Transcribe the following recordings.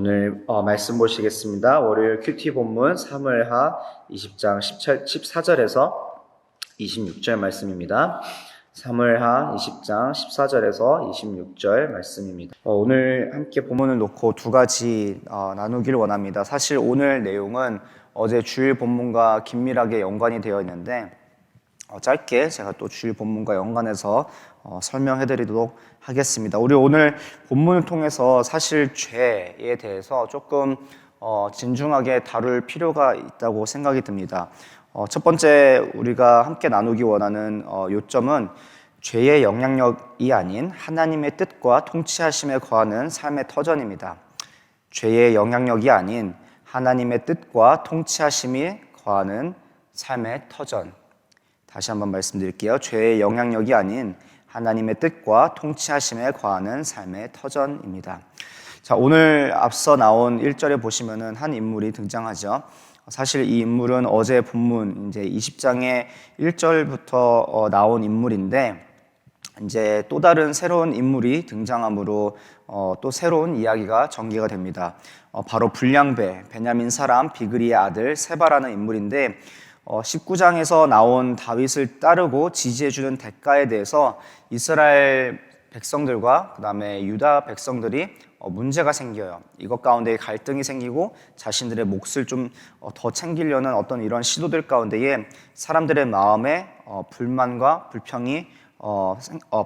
오늘 말씀 보시겠습니다. 월요일 큐티 본문 사무엘하 20장 14절에서 26절 말씀입니다. 사무엘하 20장 14절에서 26절 말씀입니다. 오늘 함께 본문을 놓고 두 가지 나누기를 원합니다. 사실 오늘 내용은 어제 주일 본문과 긴밀하게 연관이 되어 있는데 짧게 제가 또 주일 본문과 연관해서 설명해 드리도록 하겠습니다. 우리 오늘 본문을 통해서 사실 죄에 대해서 조금 진중하게 다룰 필요가 있다고 생각이 듭니다. 첫 번째 우리가 함께 나누기 원하는 요점은 죄의 영향력이 아닌 하나님의 뜻과 통치하심에 거하는 삶의 터전입니다. 죄의 영향력이 아닌 하나님의 뜻과 통치하심이 거하는 삶의 터전. 다시 한번 말씀드릴게요. 죄의 영향력이 아닌 하나님의 뜻과 통치하심에 거하는 삶의 터전입니다. 자, 오늘 앞서 나온 1절에 보시면은 한 인물이 등장하죠. 사실 이 인물은 어제 본문 이제 20장의 1절부터 나온 인물인데 이제 또 다른 새로운 인물이 등장함으로 또 새로운 이야기가 전개가 됩니다. 바로 불량배, 베냐민 사람 비그리의 아들 세바라는 인물인데 19장에서 나온 다윗을 따르고 지지해주는 대가에 대해서 이스라엘 백성들과 그 다음에 유다 백성들이 문제가 생겨요. 이것 가운데 갈등이 생기고 자신들의 몫을 좀 더 챙기려는 어떤 이런 시도들 가운데에 사람들의 마음에 불만과 불평이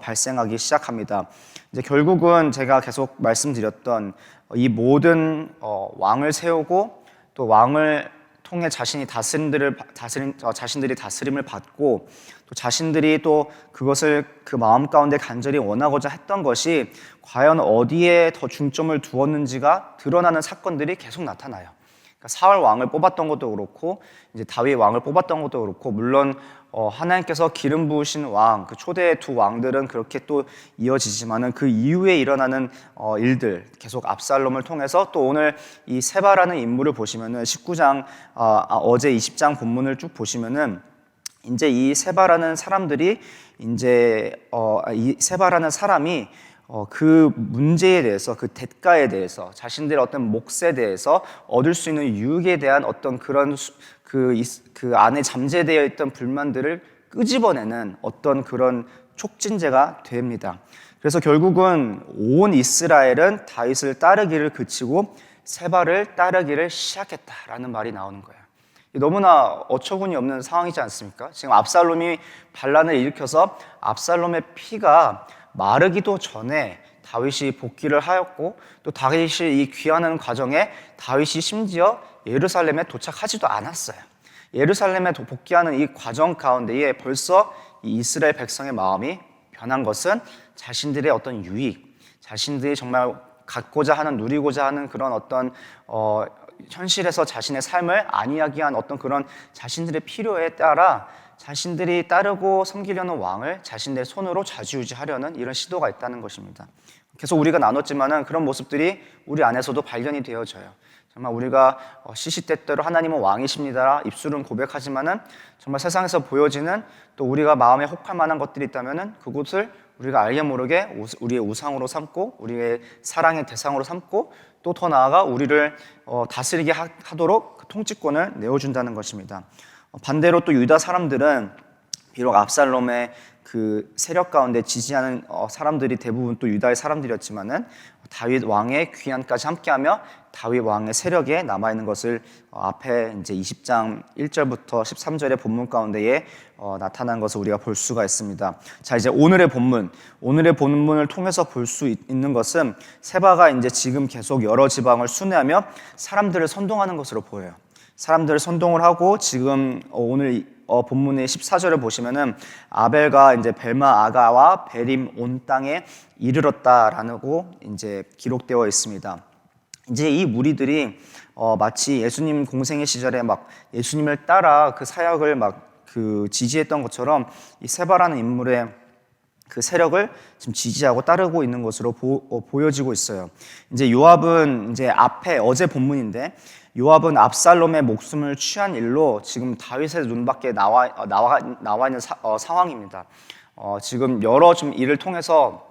발생하기 시작합니다. 이제 결국은 제가 계속 말씀드렸던 이 모든 왕을 세우고 또 왕을 통해 자신들이 다스림을 받고 또 자신들이 또 그것을 그 마음 가운데 간절히 원하고자 했던 것이 과연 어디에 더 중점을 두었는지가 드러나는 사건들이 계속 나타나요. 그러니까 사울 왕을 뽑았던 것도 그렇고 이제 다윗 왕을 뽑았던 것도 그렇고 물론 하나님께서 기름 부으신 왕, 그 초대 두 왕들은 그렇게 또 이어지지만은 그 이후에 일어나는 일들 계속 압살롬을 통해서 또 오늘 이 세바라는 인물을 보시면은 19장 어제 20장 본문을 쭉 보시면은 이제 이 세바라는 사람들이 이제 이 세바라는 사람이 그 문제에 대해서 그 대가에 대해서 자신들의 어떤 몫에 대해서 얻을 수 있는 유익에 대한 어떤 그런 그 안에 잠재되어 있던 불만들을 끄집어내는 어떤 그런 촉진제가 됩니다. 그래서 결국은 온 이스라엘은 다윗을 따르기를 그치고 세바를 따르기를 시작했다라는 말이 나오는 거예요. 너무나 어처구니 없는 상황이지 않습니까? 지금 압살롬이 반란을 일으켜서 압살롬의 피가 마르기도 전에 다윗이 복귀를 하였고 또 다윗이 이 귀환하는 과정에 다윗이 심지어 예루살렘에 도착하지도 않았어요. 예루살렘에 복귀하는 이 과정 가운데에 벌써 이 이스라엘 백성의 마음이 변한 것은 자신들의 어떤 유익, 자신들이 정말 갖고자 하는 누리고자 하는 그런 어떤 현실에서 자신의 삶을 안이하게 한 어떤 그런 자신들의 필요에 따라 자신들이 따르고 섬기려는 왕을 자신들의 손으로 좌지우지하려는 이런 시도가 있다는 것입니다. 계속 우리가 나눴지만은 그런 모습들이 우리 안에서도 발견이 되어져요. 정말 우리가 시시때때로 하나님은 왕이십니다 입술은 고백하지만은 정말 세상에서 보여지는 또 우리가 마음에 혹할 만한 것들이 있다면은 그곳을 우리가 알게 모르게 우리의 우상으로 삼고 우리의 사랑의 대상으로 삼고 또 더 나아가 우리를 다스리게 하도록 그 통치권을 내어준다는 것입니다. 반대로 또 유다 사람들은 비록 압살롬의 그 세력 가운데 지지하는 사람들이 대부분 또 유다의 사람들이었지만은 다윗 왕의 귀환까지 함께하며 다윗 왕의 세력에 남아있는 것을 앞에 이제 20장 1절부터 13절의 본문 가운데에 나타난 것을 우리가 볼 수가 있습니다. 자, 이제 오늘의 본문을 통해서 볼 수 있는 것은 세바가 이제 지금 계속 여러 지방을 순회하며 사람들을 선동하는 것으로 보여요. 사람들을 선동을 하고 지금 오늘 본문의 14절을 보시면은 아벨과 이제 벨마 아가와 베림 온 땅에 이르렀다라고 이제 기록되어 있습니다. 이제 이 무리들이 마치 예수님 공생의 시절에 막 예수님을 따라 그 사역을 막 그 지지했던 것처럼 이 세바라는 인물의 그 세력을 지금 지지하고 따르고 있는 것으로 보여지고 있어요. 이제 요압은 이제 앞에 어제 본문인데 요압은 압살롬의 목숨을 취한 일로 지금 다윗의 눈밖에 나와 있는 상황입니다. 지금 여러 좀 일을 통해서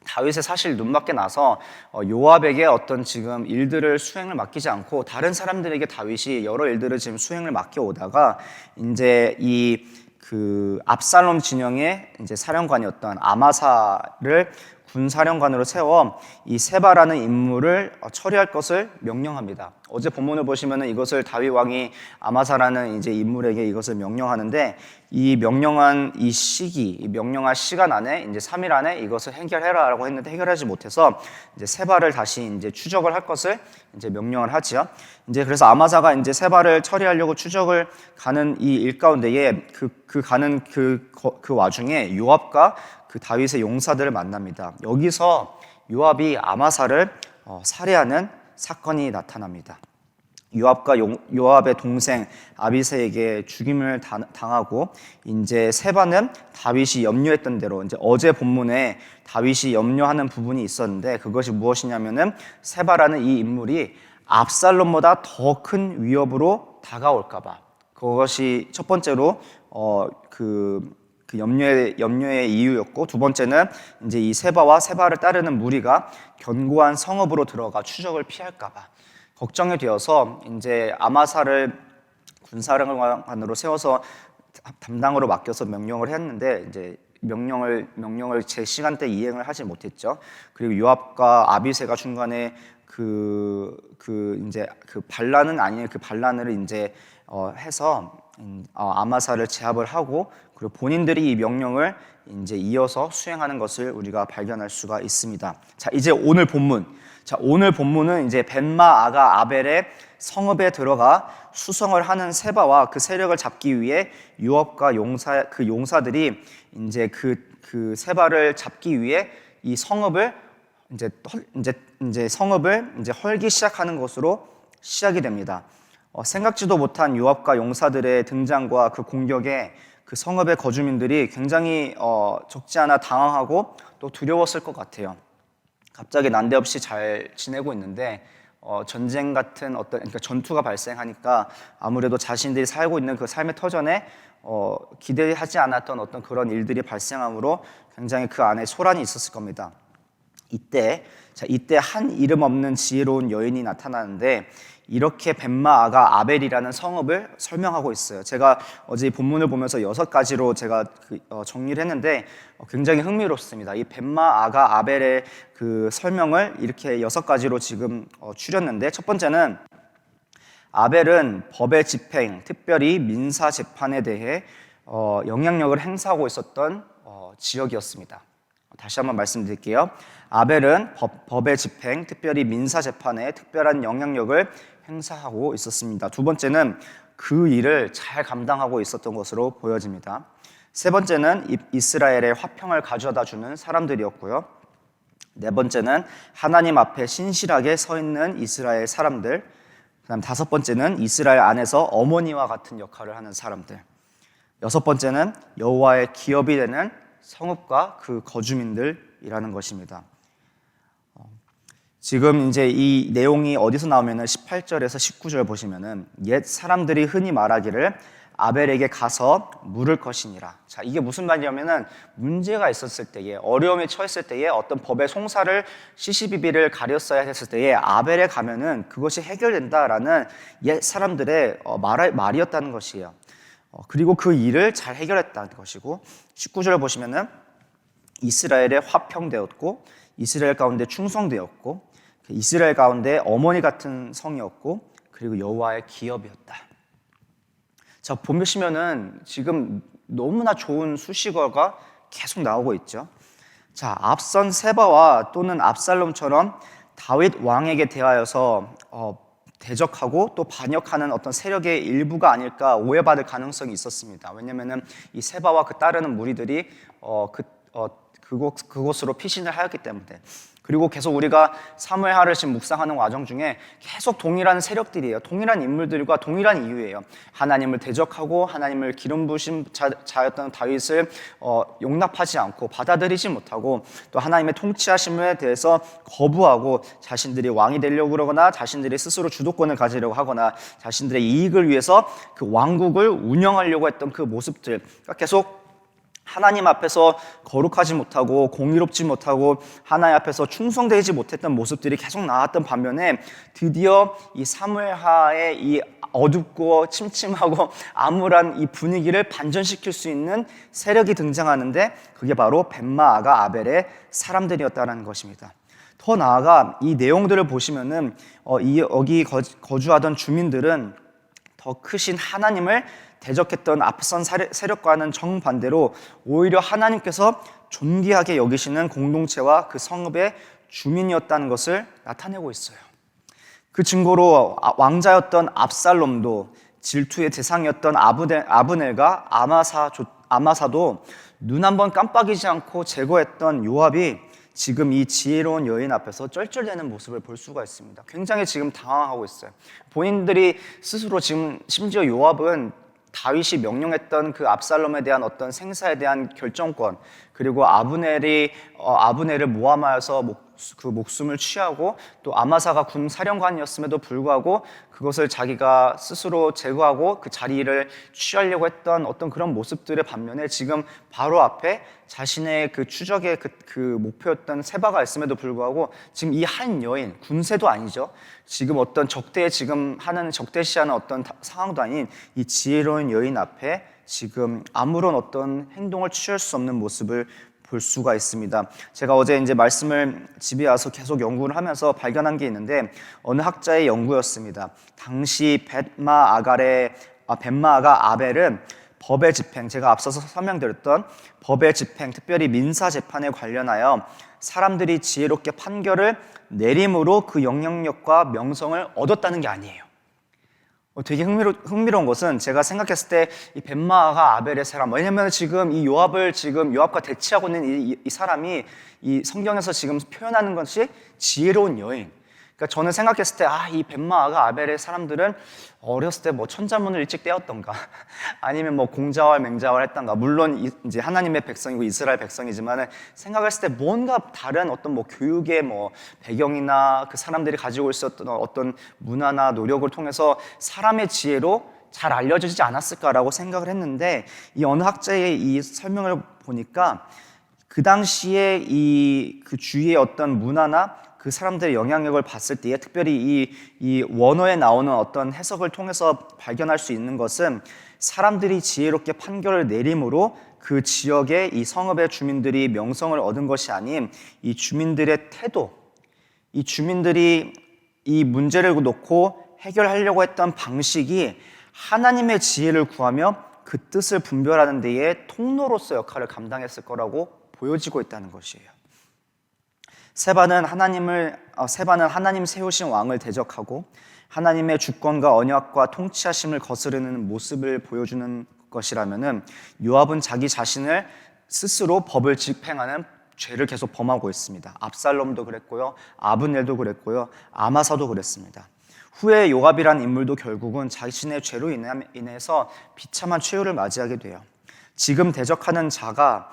다윗의 사실 눈밖에 나서 요압에게 어떤 지금 일들을 수행을 맡기지 않고 다른 사람들에게 다윗이 여러 일들을 지금 수행을 맡겨 오다가 이제 그 압살롬 진영의 이제 사령관이었던 아마사를 군사령관으로 세워 이 세바라는 인물을 처리할 것을 명령합니다. 어제 본문을 보시면은 이것을 다윗 왕이 아마사라는 이제 인물에게 이것을 명령하는데 이 명령한 이 시기, 이 명령한 시간 안에 이제 3일 안에 이것을 해결해라라고 했는데 해결하지 못해서 이제 세바를 다시 이제 추적을 할 것을 이제 명령을 하지요. 이제 그래서 아마사가 이제 세바를 처리하려고 추적을 가는 이 일 가운데에 가는 그 와중에 요압과 그 다윗의 용사들을 만납니다. 여기서 요압이 아마사를 살해하는 사건이 나타납니다. 요압의 동생 아비새에게 죽임을 당하고 이제 세바는 다윗이 염려했던 대로 이제 어제 본문에 다윗이 염려하는 부분이 있었는데 그것이 무엇이냐면은 세바라는 이 인물이 압살롬보다 더 큰 위협으로 다가올까봐 그것이 첫 번째로 그 염려의 이유였고 두 번째는 이제 이 세바를 따르는 무리가 견고한 성읍으로 들어가 추적을 피할까봐 걱정이 되어서 이제 아마사를 군사령관으로 세워서 담당으로 맡겨서 명령을 했는데 이제 명령을 제 시간대 이행을 하지 못했죠. 그리고 요압과 아비새가 중간에 이제 그 반란을 이제 해서 아마사를 제압을 하고 그리고 본인들이 이 명령을 이제 이어서 수행하는 것을 우리가 발견할 수가 있습니다. 자, 이제 오늘 본문은 이제 벤마 아가 아벨의 성읍에 들어가 수성을 하는 세바와 그 세력을 잡기 위해 요압과 용사들이 이제 그 세바를 잡기 위해 이 성읍을 이제 헐기 시작하는 것으로 시작이 됩니다. 생각지도 못한 요압과 용사들의 등장과 그 공격에 그 성읍의 거주민들이 굉장히 적지 않아 당황하고 또 두려웠을 것 같아요. 갑자기 난데없이 잘 지내고 있는데 전쟁 같은 그러니까 전투가 발생하니까 아무래도 자신들이 살고 있는 그 삶의 터전에 기대하지 않았던 어떤 그런 일들이 발생함으로 굉장히 그 안에 소란이 있었을 겁니다. 이때 한 이름 없는 지혜로운 여인이 나타나는데 이렇게 벤마 아가 아벨이라는 성읍을 설명하고 있어요. 제가 어제 이 본문을 보면서 6가지로 제가 정리를 했는데 굉장히 흥미롭습니다. 이 벤마 아가 아벨의 그 설명을 이렇게 6가지로 지금 추렸는데 첫 번째는 아벨은 법의 집행, 특별히 민사 재판에 대해 영향력을 행사하고 있었던 지역이었습니다. 다시 한번 말씀드릴게요. 아벨은 법의 집행, 특별히 민사 재판에 특별한 영향력을 행사하고 있었습니다. 두 번째는 그 일을 잘 감당하고 있었던 것으로 보여집니다. 세 번째는 이스라엘의 화평을 가져다 주는 사람들이었고요. 네 번째는 하나님 앞에 신실하게 서 있는 이스라엘 사람들. 그다음 다섯 번째는 이스라엘 안에서 어머니와 같은 역할을 하는 사람들. 여섯 번째는 여호와의 기업이 되는 성읍과 그 거주민들이라는 것입니다. 지금 이제 이 내용이 어디서 나오면은 18절에서 19절 보시면은 옛 사람들이 흔히 말하기를 아벨에게 가서 물을 것이니라. 자, 이게 무슨 말이냐면은 문제가 있었을 때에 어려움에 처했을 때에 어떤 법의 송사를 시시비비를 가렸어야 했을 때에 아벨에 가면은 그것이 해결된다라는 옛 사람들의 말이었다는 것이에요. 그리고 그 일을 잘 해결했다는 것이고 19절을 보시면은 이스라엘에 화평되었고 이스라엘 가운데 충성되었고 이스라엘 가운데 어머니 같은 성이었고 그리고 여호와의 기업이었다. 자, 보시면은 지금 너무나 좋은 수식어가 계속 나오고 있죠. 자, 앞선 세바와 또는 압살롬처럼 다윗 왕에게 대하여서 대적하고 또 반역하는 어떤 세력의 일부가 아닐까 오해받을 가능성이 있었습니다. 왜냐하면은 이 세바와 그 따르는 무리들이 그곳으로 피신을 하였기 때문에. 그리고 계속 우리가 사무엘하를 지금 묵상하는 과정 중에 계속 동일한 세력들이에요. 동일한 인물들과 동일한 이유예요. 하나님을 대적하고 하나님을 기름 부으신 자였던 다윗을 용납하지 않고 받아들이지 못하고 또 하나님의 통치하심에 대해서 거부하고 자신들이 왕이 되려고 그러거나 자신들이 스스로 주도권을 가지려고 하거나 자신들의 이익을 위해서 그 왕국을 운영하려고 했던 그 모습들, 그러니까 계속 하나님 앞에서 거룩하지 못하고 공의롭지 못하고 하나님 앞에서 충성되지 못했던 모습들이 계속 나왔던 반면에 드디어 이 사무엘하의 이 어둡고 침침하고 암울한 이 분위기를 반전시킬 수 있는 세력이 등장하는데 그게 바로 벤마아가 아벨의 사람들이었다는 것입니다. 더 나아가 이 내용들을 보시면은 여기 거주하던 주민들은 더 크신 하나님을 대적했던 앞선 세력과는 정반대로 오히려 하나님께서 존귀하게 여기시는 공동체와 그 성읍의 주민이었다는 것을 나타내고 있어요. 그 증거로 왕자였던 압살롬도 질투의 대상이었던 아브넬과 아마사도 눈 한번 깜빡이지 않고 제거했던 요압이 지금 이 지혜로운 여인 앞에서 쩔쩔대는 모습을 볼 수가 있습니다. 굉장히 지금 당황하고 있어요. 본인들이 스스로 지금 심지어 요압은 다윗이 명령했던 그 압살롬에 대한 어떤 생사에 대한 결정권, 그리고 아브넬을 모함하여서 그 목숨을 취하고 또 아마사가 군 사령관이었음에도 불구하고 그것을 자기가 스스로 제거하고 그 자리를 취하려고 했던 어떤 그런 모습들의 반면에 지금 바로 앞에 자신의 그 추적의 그 목표였던 세바가 있음에도 불구하고 지금 이 한 여인, 군세도 아니죠. 지금 어떤 적대시하는 어떤 상황도 아닌 이 지혜로운 여인 앞에 지금 아무런 어떤 행동을 취할 수 없는 모습을 볼 수가 있습니다. 제가 어제 이제 말씀을 집에 와서 계속 연구를 하면서 발견한 게 있는데 어느 학자의 연구였습니다. 당시 벤마아가 아벨은 법의 집행, 제가 앞서서 설명드렸던 법의 집행, 특별히 민사 재판에 관련하여 사람들이 지혜롭게 판결을 내림으로 그 영향력과 명성을 얻었다는 게 아니에요. 되게 흥미로운 것은 제가 생각했을 때 이 벤마아가 아벨의 사람, 왜냐면 지금 이 요압과 대치하고 있는 이 사람이 이 성경에서 지금 표현하는 것이 지혜로운 여인. 그러니까 저는 생각했을 때 이 벤마아가 아벨의 사람들은 어렸을 때 뭐 천자문을 일찍 떼었던가 아니면 뭐 공자왈 맹자왈 했던가, 물론 이제 하나님의 백성이고 이스라엘 백성이지만 생각했을 때 뭔가 다른 어떤 뭐 교육의 뭐 배경이나 그 사람들이 가지고 있었던 어떤 문화나 노력을 통해서 사람의 지혜로 잘 알려지지 않았을까라고 생각을 했는데 이 어느 학자의 이 설명을 보니까 그 당시에 그 주위의 어떤 문화나 그 사람들의 영향력을 봤을 때에 특별히 이 원어에 나오는 어떤 해석을 통해서 발견할 수 있는 것은 사람들이 지혜롭게 판결을 내림으로 그 지역의 이 성읍의 주민들이 명성을 얻은 것이 아닌 이 주민들의 태도, 이 주민들이 이 문제를 놓고 해결하려고 했던 방식이 하나님의 지혜를 구하며 그 뜻을 분별하는 데에 통로로서 역할을 감당했을 거라고 보여지고 있다는 것이에요. 세바는 하나님 세우신 왕을 대적하고 하나님의 주권과 언약과 통치하심을 거스르는 모습을 보여주는 것이라면은 요압은 자기 자신을 스스로 법을 집행하는 죄를 계속 범하고 있습니다. 압살롬도 그랬고요, 아브넬도 그랬고요, 아마사도 그랬습니다. 후에 요압이란 인물도 결국은 자신의 죄로 인해서 비참한 최후를 맞이하게 돼요. 지금 대적하는 자가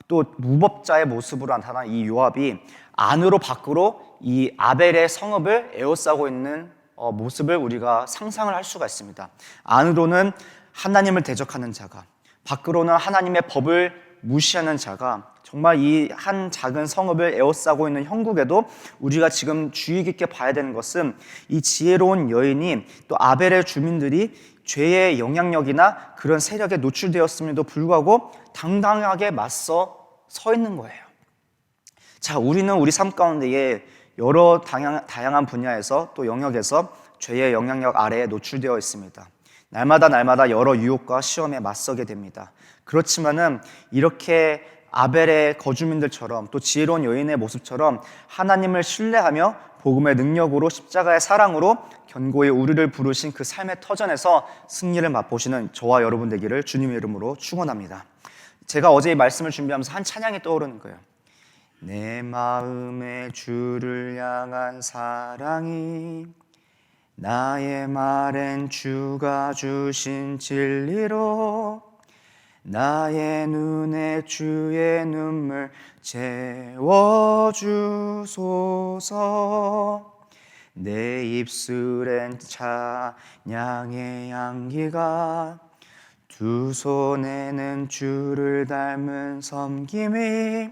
또 무법자의 모습으로 나타난 이 요압이 안으로 밖으로 이 아벨의 성읍을 에워싸고 있는 모습을 우리가 상상을 할 수가 있습니다. 안으로는 하나님을 대적하는 자가, 밖으로는 하나님의 법을 무시하는 자가 정말 이 한 작은 성읍을 에워싸고 있는 형국에도 우리가 지금 주의 깊게 봐야 되는 것은 이 지혜로운 여인이 또 아벨의 주민들이 죄의 영향력이나 그런 세력에 노출되었음에도 불구하고 당당하게 맞서 서 있는 거예요. 자, 우리는 우리 삶 가운데에 여러 다양한 분야에서 또 영역에서 죄의 영향력 아래에 노출되어 있습니다. 날마다 여러 유혹과 시험에 맞서게 됩니다. 그렇지만은 이렇게 아벨의 거주민들처럼 또 지혜로운 여인의 모습처럼 하나님을 신뢰하며 복음의 능력으로 십자가의 사랑으로 견고히 우리를 부르신 그 삶의 터전에서 승리를 맛보시는 저와 여러분 되기를 주님의 이름으로 축원합니다. 제가 어제 이 말씀을 준비하면서 한 찬양이 떠오르는 거예요. 내 마음에 주를 향한 사랑이 나의 말엔 주가 주신 진리로 나의 눈에 주의 눈물 채워주소서. 내 입술엔 찬양의 향기가 두 손에는 주를 닮은 섬김이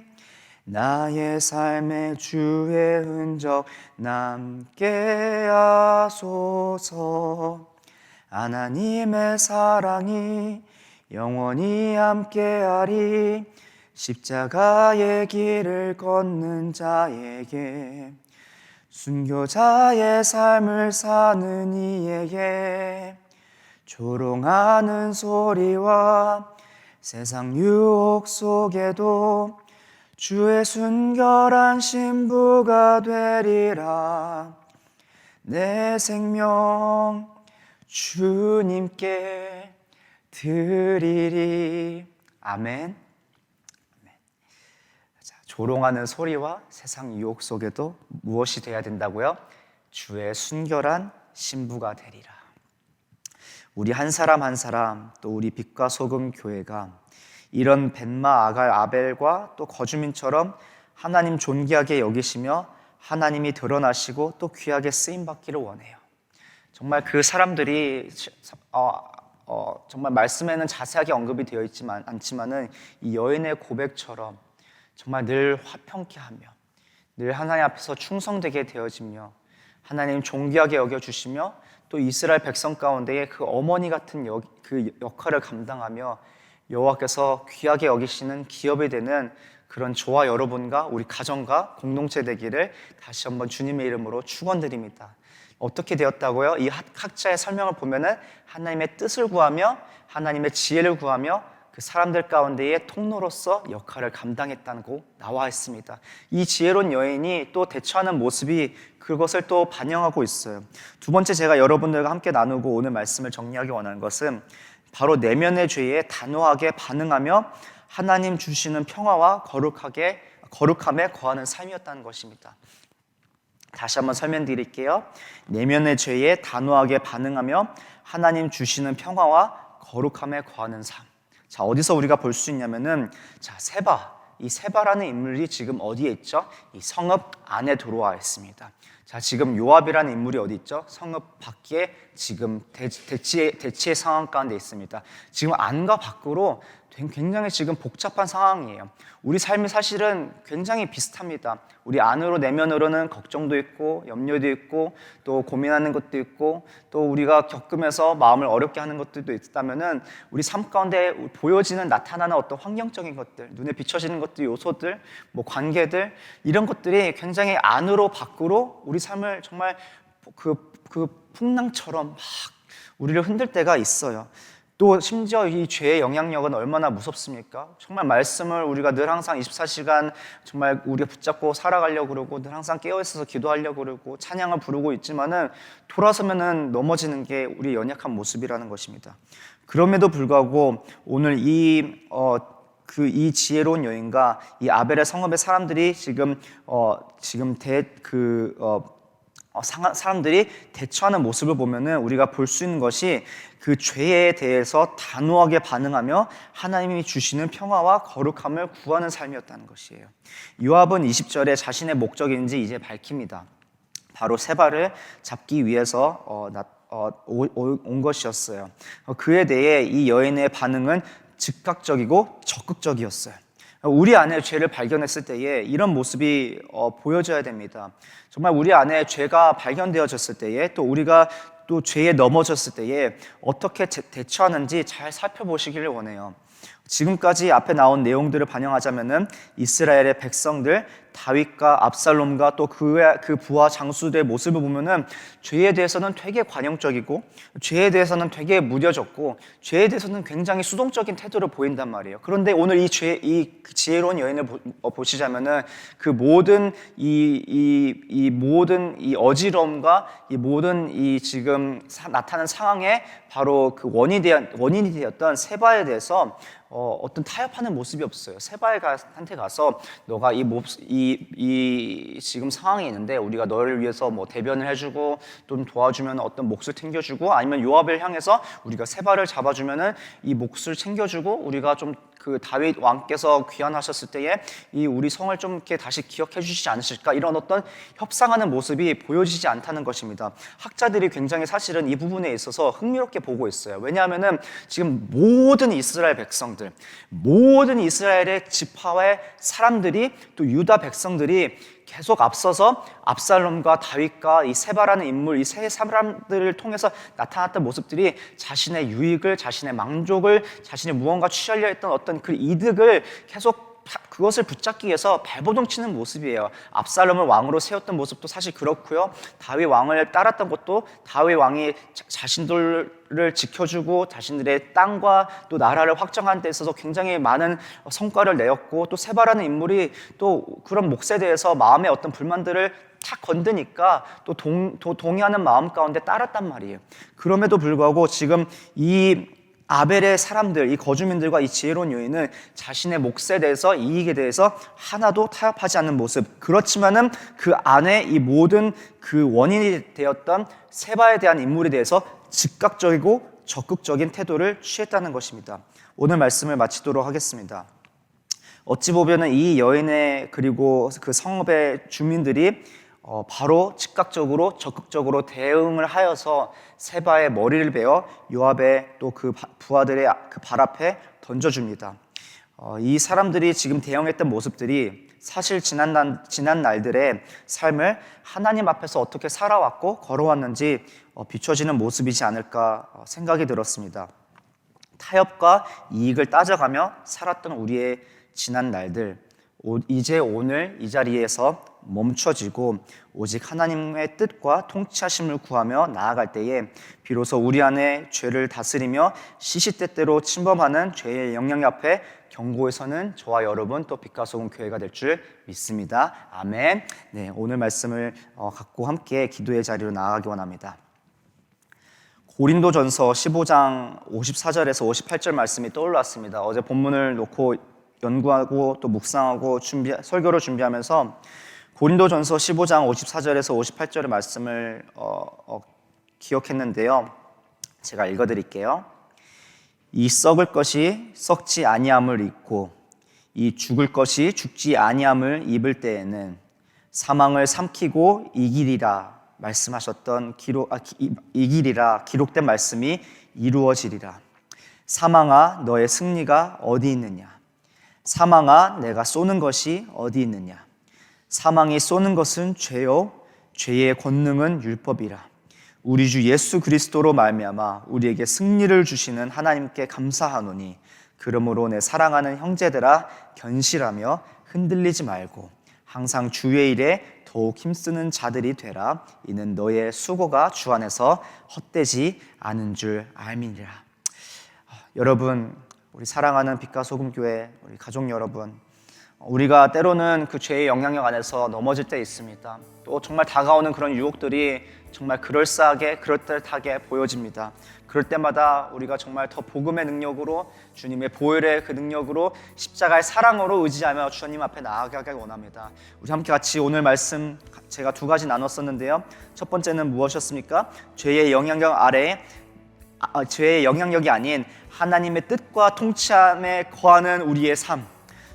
나의 삶에 주의 흔적 남게 하소서. 하나님의 사랑이 영원히 함께하리. 십자가의 길을 걷는 자에게, 순교자의 삶을 사는 이에게 조롱하는 소리와 세상 유혹 속에도 주의 순결한 신부가 되리라. 내 생명 주님께 드리리. 아멘. 자, 조롱하는 소리와 세상 유혹 속에도 무엇이 되어야 된다고요? 주의 순결한 신부가 되리라. 우리 한 사람 한 사람, 또 우리 빛과 소금 교회가 이런 벤마 아갈 아벨과 또 거주민처럼 하나님 존귀하게 여기시며 하나님이 드러나시고 또 귀하게 쓰임받기를 원해요. 정말 그 사람들이 정말 말씀에는 자세하게 언급이 되어 있지만 않지만은 이 여인의 고백처럼 정말 늘 화평케 하며 늘 하나님 앞에서 충성되게 되어지며 하나님 존귀하게 여겨주시며 또 이스라엘 백성 가운데에 그 어머니 같은 그 역할을 감당하며 여호와께서 귀하게 여기시는 기업이 되는 그런 저와 여러분과 우리 가정과 공동체 되기를 다시 한번 주님의 이름으로 축원드립니다. 어떻게 되었다고요? 이 학자의 설명을 보면은 하나님의 뜻을 구하며 하나님의 지혜를 구하며 그 사람들 가운데의 통로로서 역할을 감당했다고 나와 있습니다. 이 지혜로운 여인이 또 대처하는 모습이 그것을 또 반영하고 있어요. 두 번째, 제가 여러분들과 함께 나누고 오늘 말씀을 정리하기 원하는 것은 바로 내면의 죄에 단호하게 반응하며 하나님 주시는 평화와 거룩함에 거하는 삶이었다는 것입니다. 다시 한번 설명드릴게요. 내면의 죄에 단호하게 반응하며 하나님 주시는 평화와 거룩함에 거하는 삶. 자, 어디서 우리가 볼 수 있냐면은, 자, 이 세바라는 인물이 지금 어디에 있죠? 이 성읍 안에 들어와 있습니다. 자, 지금 요압이라는 인물이 어디 있죠? 성읍 밖에 지금 대치의 상황 가운데 있습니다. 지금 안과 밖으로 굉장히 지금 복잡한 상황이에요. 우리 삶이 사실은 굉장히 비슷합니다. 우리 안으로 내면으로는 걱정도 있고 염려도 있고 또 고민하는 것도 있고 또 우리가 겪으면서 마음을 어렵게 하는 것들도 있다면은 우리 삶 가운데 보여지는 나타나는 어떤 환경적인 것들, 눈에 비춰지는 것들, 요소들, 뭐 관계들, 이런 것들이 굉장히 안으로 밖으로 우리 삶을 정말 그 풍랑처럼 막 우리를 흔들 때가 있어요. 또 심지어 이 죄의 영향력은 얼마나 무섭습니까? 정말 말씀을 우리가 늘 항상 24시간 정말 우리가 붙잡고 살아가려고 그러고 늘 항상 깨어있어서 기도하려고 그러고 찬양을 부르고 있지만은 돌아서면은 넘어지는 게 우리의 연약한 모습이라는 것입니다. 그럼에도 불구하고 오늘 이 지혜로운 여인과 이 아벨의 성읍의 사람들이 사람들이 대처하는 모습을 보면은 우리가 볼 수 있는 것이 그 죄에 대해서 단호하게 반응하며 하나님이 주시는 평화와 거룩함을 구하는 삶이었다는 것이에요. 요압은 20절에 자신의 목적인지 이제 밝힙니다. 바로 세바를 잡기 위해서 온 것이었어요. 그에 대해 이 여인의 반응은 즉각적이고 적극적이었어요. 우리 안에 죄를 발견했을 때에 이런 모습이 보여져야 됩니다. 정말 우리 안에 죄가 발견되어졌을 때에 또 우리가 또 죄에 넘어졌을 때에 어떻게 대처하는지 잘 살펴보시기를 원해요. 지금까지 앞에 나온 내용들을 반영하자면은 이스라엘의 백성들, 다윗과 압살롬과 또 그 부하 장수들의 모습을 보면은 죄에 대해서는 되게 관용적이고 죄에 대해서는 되게 무뎌졌고 죄에 대해서는 굉장히 수동적인 태도를 보인단 말이에요. 그런데 오늘 이 지혜로운 여인을 보시자면은 그 모든 모든 어지러움과 이 모든 지금 나타난 상황에 바로 그 원인이 되었던 세바에 대해서 어떤 타협하는 모습이 없어요. 세바한테 가서 너가 이 지금 상황이 있는데 우리가 너를 위해서 뭐 대변을 해주고 좀 도와주면 어떤 몫을 챙겨주고 아니면 요압을 향해서 우리가 세바를 잡아주면은 이 몫을 챙겨주고 우리가 좀 그 다윗 왕께서 귀환하셨을 때에 이 우리 성을 좀 이렇게 다시 기억해 주시지 않으실까, 이런 어떤 협상하는 모습이 보여지지 않다는 것입니다. 학자들이 굉장히 사실은 이 부분에 있어서 흥미롭게 보고 있어요. 왜냐하면은 지금 모든 이스라엘 백성들, 모든 이스라엘의 지파의 사람들이, 또 유다 백성들이 계속 앞서서 압살롬과 다윗과 이 세바라는 인물, 이 세 사람들을 통해서 나타났던 모습들이 자신의 유익을, 자신의 만족을, 자신의 무언가 취하려 했던 어떤 그 이득을 계속 그것을 붙잡기 위해서 발버둥 치는 모습이에요. 압살롬을 왕으로 세웠던 모습도 사실 그렇고요. 다윗 왕을 따랐던 것도 다윗 왕이 자신들을 지켜주고 자신들의 땅과 또 나라를 확장하는 데 있어서 굉장히 많은 성과를 내었고, 또 세바라는 인물이 또 그런 몫에 대해서 마음의 어떤 불만들을 탁 건드니까 또 동의하는 마음 가운데 따랐단 말이에요. 그럼에도 불구하고 지금 이 아벨의 사람들, 이 거주민들과 이 지혜로운 여인은 자신의 몫에 대해서, 이익에 대해서 하나도 타협하지 않는 모습, 그렇지만은 그 안에 이 모든 그 원인이 되었던 세바에 대한 인물에 대해서 즉각적이고 적극적인 태도를 취했다는 것입니다. 오늘 말씀을 마치도록 하겠습니다. 어찌 보면은 이 여인의 그리고 그 성읍의 주민들이 바로 즉각적으로 적극적으로 대응을 하여서 세바의 머리를 베어 요압의 또 그 부하들의 그 발 앞에 던져줍니다. 이 사람들이 지금 대응했던 모습들이 사실 지난 날들의 삶을 하나님 앞에서 어떻게 살아왔고 걸어왔는지 비춰지는 모습이지 않을까 생각이 들었습니다. 타협과 이익을 따져가며 살았던 우리의 지난 날들, 이제 오늘 이 자리에서 멈춰지고 오직 하나님의 뜻과 통치하심을 구하며 나아갈 때에 비로소 우리 안에 죄를 다스리며 시시때때로 침범하는 죄의 영향 앞에 경고에서는 저와 여러분, 또 빛과 소금 교회가 될 줄 믿습니다. 아멘. 네, 오늘 말씀을 갖고 함께 기도의 자리로 나아가기 원합니다. 고린도전서 15장 54절에서 58절 말씀이 떠올랐습니다. 어제 본문을 놓고 연구하고 또 묵상하고 설교를 준비하면서 고린도전서 15장 54절에서 58절의 말씀을 기억했는데요. 제가 읽어드릴게요. 이 썩을 것이 썩지 아니함을 잊고 이 죽을 것이 죽지 아니함을 입을 때에는 사망을 삼키고 이기리라 말씀하셨던 이기리라 기록된 말씀이 이루어지리라. 사망아, 너의 승리가 어디 있느냐? 사망아, 내가 쏘는 것이 어디 있느냐? 사망이 쏘는 것은 죄요, 죄의 권능은 율법이라. 우리 주 예수 그리스도로 말미암아 우리에게 승리를 주시는 하나님께 감사하노니, 그러므로 내 사랑하는 형제들아, 견실하며 흔들리지 말고 항상 주의 일에 더욱 힘쓰는 자들이 되라. 이는 너의 수고가 주 안에서 헛되지 않은 줄 알미니라. 여러분, 우리 사랑하는 빛과 소금 교회, 우리 가족 여러분, 우리가 때로는 그 죄의 영향력 안에서 넘어질 때 있습니다. 또 정말 다가오는 그런 유혹들이 정말 그럴싸하게, 그럴듯하게 보여집니다. 그럴 때마다 우리가 정말 더 복음의 능력으로, 주님의 보혈의 그 능력으로, 십자가의 사랑으로 의지하며 주님 앞에 나아가길 원합니다. 우리 함께 같이 오늘 말씀 제가 두 가지 나눴었는데요. 첫 번째는 무엇이었습니까? 죄의 영향력이 아닌 하나님의 뜻과 통치함에 거하는 우리의 삶.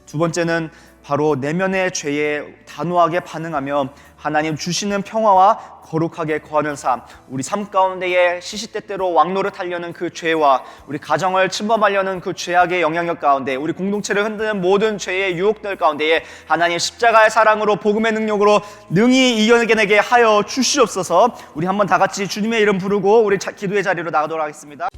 두 번째는 바로 내면의 죄에 단호하게 반응하며 하나님 주시는 평화와 거룩하게 거하는 삶. 우리 삶 가운데에 시시때때로 왕노릇하려는 그 죄와 우리 가정을 침범하려는 그 죄악의 영향력 가운데, 우리 공동체를 흔드는 모든 죄의 유혹들 가운데에 하나님 십자가의 사랑으로, 복음의 능력으로 능히 이겨내게 하여 주시옵소서. 우리 한번 다 같이 주님의 이름 부르고 우리 기도의 자리로 나가도록 하겠습니다.